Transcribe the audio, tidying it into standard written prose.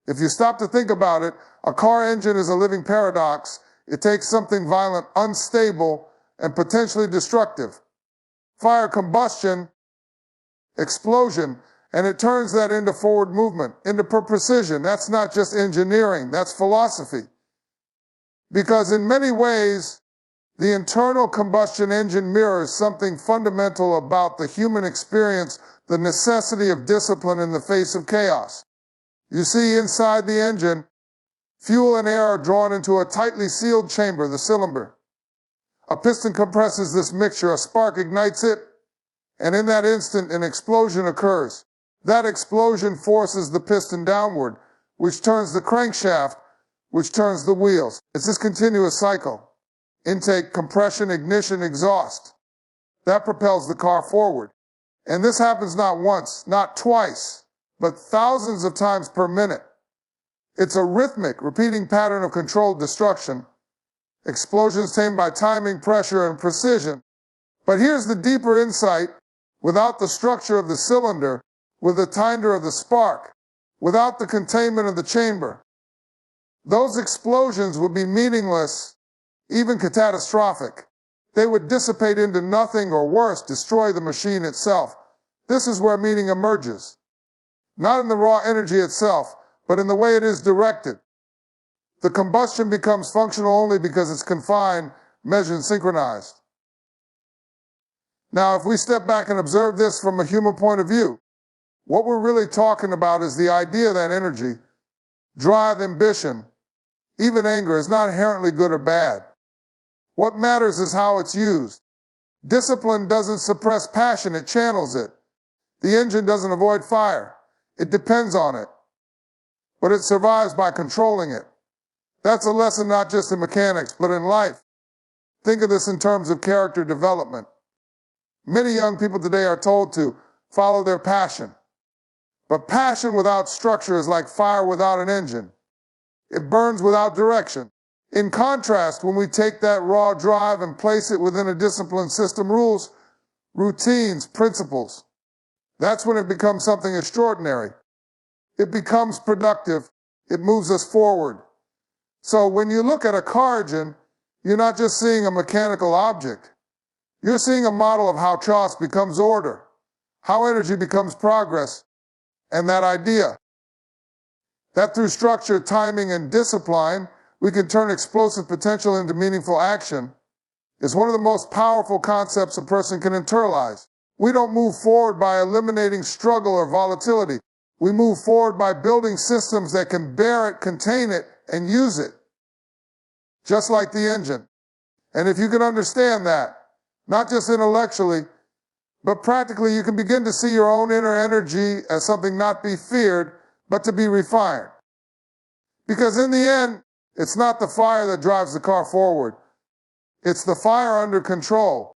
If you stop to think about it, a car engine is a living paradox. It takes something violent, unstable, and potentially destructive. Fire, combustion, explosion, and it turns that into forward movement, into precision. That's not just engineering, that's philosophy. Because in many ways, the internal combustion engine mirrors something fundamental about the human experience, the necessity of discipline in the face of chaos. You see, inside the engine, fuel and air are drawn into a tightly sealed chamber, the cylinder. A piston compresses this mixture, a spark ignites it, and in that instant, an explosion occurs. That explosion forces the piston downward, which turns the crankshaft, which turns the wheels. It's this continuous cycle. Intake, compression, ignition, exhaust. That propels the car forward. And this happens not once, not twice, but thousands of times per minute. It's a rhythmic, repeating pattern of controlled destruction. Explosions tamed by timing, pressure, and precision. But here's the deeper insight. Without the structure of the cylinder, with the tinder of the spark, without the containment of the chamber, those explosions would be meaningless, even catastrophic. They would dissipate into nothing, or worse, destroy the machine itself. This is where meaning emerges. Not in the raw energy itself, but in the way it is directed. The combustion becomes functional only because it's confined, measured, and synchronized. Now, if we step back and observe this from a human point of view, what we're really talking about is the idea that energy, drive, ambition, even anger is not inherently good or bad. What matters is how it's used. Discipline doesn't suppress passion, it channels it. The engine doesn't avoid fire, it depends on it. But it survives by controlling it. That's a lesson not just in mechanics, but in life. Think of this in terms of character development. Many young people today are told to follow their passion. But passion without structure is like fire without an engine. It burns without direction. In contrast, when we take that raw drive and place it within a disciplined system, rules, routines, principles, that's when it becomes something extraordinary. It becomes productive. It moves us forward. So when you look at a car engine, you're not just seeing a mechanical object. You're seeing a model of how chaos becomes order, how energy becomes progress, and that idea that through structure, timing, and discipline, we can turn explosive potential into meaningful action is one of the most powerful concepts a person can internalize. We don't move forward by eliminating struggle or volatility. We move forward by building systems that can bear it, contain it, and use it. Just like the engine. And if you can understand that, not just intellectually, but practically, you can begin to see your own inner energy as something not be feared, but to be refined. Because in the end, it's not the fire that drives the car forward. It's the fire under control.